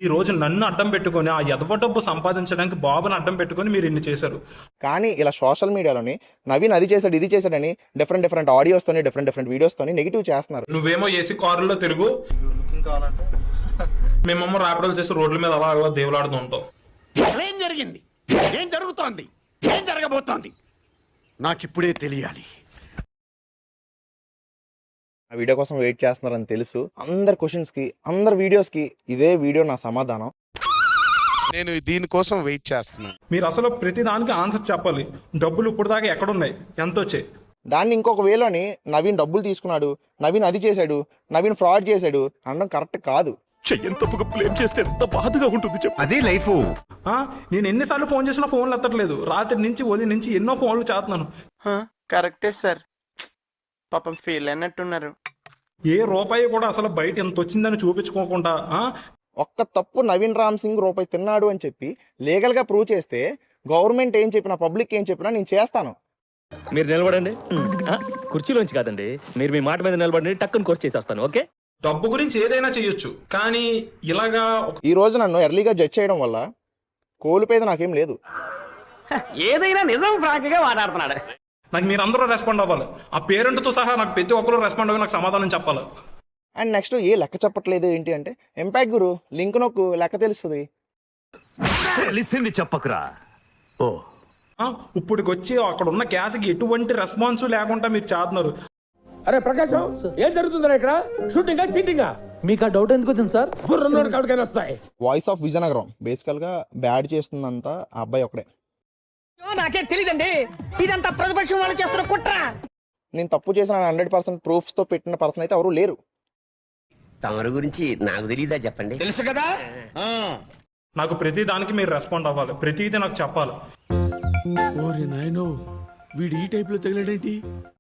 ఈ రోజు నన్ను అడ్డం పెట్టుకొని ఆ ఎదవ డబ్బు సంపాదించడానికి బాబుని అడ్డం పెట్టుకొని మీరు ఇన్ని చేశారు. కానీ ఇలా సోషల్ మీడియాలోని నవీన్ అది చేశాడు ఇది చేశాడని డిఫరెంట్ ఆడియోస్తోని డిఫరెంట్ వీడియోస్తోని నెగిటివ్ చేస్తున్నారు. నువ్వేమో ఏసీ కారులో తిరుగు, మేమేమో ర్యాపిడోలు చేసి రోడ్ల మీద అలా అలా దేవులాడుతూ ఉంటాం. ఏం జరిగింది, ఏం జరుగుతోంది, ఏం జరగబోతోంది నాకిప్పుడే తెలియాలి. ఆ వీడియో కోసం వెయిట్ చేస్తున్నారని తెలుసు. అందరి క్వశ్చన్స్కి అందరి వీడియోస్కి ఇదే వీడియో నా సమాధానం. నేను దీనికోసం వెయిట్ చేస్తున్నాను. మీరు అసలు ప్రతి దానికి ఆన్సర్ చెప్పాలి. డబ్బులు ఇప్పుడు దాకా ఎక్కడున్నాయి, ఎంత వచ్చాయి? దాన్ని ఇంకొక వేలోని నవీన్ డబ్బులు తీసుకున్నాడు, నవీన్ అది చేశాడు, నవీన్ ఫ్రాడ్ చేశాడు అనడం కరెక్ట్ కాదు. చెయ్యని తప్పుగా బ్లేమ్ చేస్తే ఎంత బాధగా ఉంటుంది చెప్పు. అదే లైఫ్. నేను ఎన్నిసార్లు ఫోన్ చేసినా ఫోన్లు ఎత్తట్లేదు. రాత్రి నుంచి ఉదయం నుంచి ఎన్నో ఫోన్లు చేస్తున్నాను. కరెక్టే సార్, పాపం ఫీల్ అన్నట్టున్నారు. ఏ రూపాయి కూడా అసలు బయట ఎంత వచ్చిందని చూపించుకోకుండా ఒక్క తప్పు నవీన్ రామ్ సింగ్ రూపాయి తిన్నాడు అని చెప్పి లీగల్గా ప్రూవ్ చేస్తే గవర్నమెంట్ ఏం చెప్పినా పబ్లిక్ ఏం చెప్పినా నేను చేస్తాను. మీరు నిలబడండి. కుర్చీలోంచి కాదండి, మీరు మీ మాట మీద నిలబడండి, టక్కుని కోర్స్ చేసేస్తాను. ఓకే, డబ్బు గురించి ఏదైనా చేయొచ్చు, కానీ ఇలాగా ఈ రోజు నన్ను ఎర్లీగా జడ్జ్ చేయడం వల్ల కోల్పోయేది నాకేం లేదు. ఏదైనా నిజం ఫ్రాంక్గా మాట్లాడుతున్నాడు. నాకు మీరు అందరూ రెస్పాండ్ అవ్వాలి. ఆ పేరెంట్తో సహా నాకు ప్రతి ఒక్కరు రెస్పాండ్ అవ్వి నాకు సమాధానం చెప్పాలి. అండ్ నెక్స్ట్ ఏ లెక్క చెప్పట్లేదు ఏంటి అంటే, ఇంపాక్ట్ గురు లింక్ నొక్కు లెక్క తెలుస్తుంది. తెలిసింది చెప్పకురా. ఓ ఇప్పటికి వచ్చి అక్కడ ఉన్న క్యాస్కి ఎటువంటి రెస్పాన్స్ లేకుండా మీరు చేస్తున్నారు. అరే ప్రకాశం, ఏం జరుగుతుందా ఇక్కడ? షూటింగా చీటింగా? మీకు ఆ డౌట్ ఎందుకు వచ్చింది సార్? గుర్రం కాడికైనా వస్తాయి. వాయిస్ ఆఫ్ విజయనగరం బేసికల్గా బ్యాడ్ చేస్తుందంతా ఆ అబ్బాయి ఒకడే. నాకేం తెలియదండి, ఇదంతా ప్రతిపక్షం వాళ్ళు చేస్తున్న కుట్ర. నేను తప్పు చేసిన 100% ప్రూఫ్స్తో పెట్టిన పర్సన్ అయితే ఎవరు లేరు. తమరి గురించి నాకు తెలియదా చెప్పండి. తెలుసు కదా. నాకు ప్రతి దానికి మీరు రెస్పాండ్ అవ్వాలి, ప్రతిదీ నాకు చెప్పాలి. ఓరే నాయనో, వీడు ఈ టైప్ లో తగిలాడేంటి?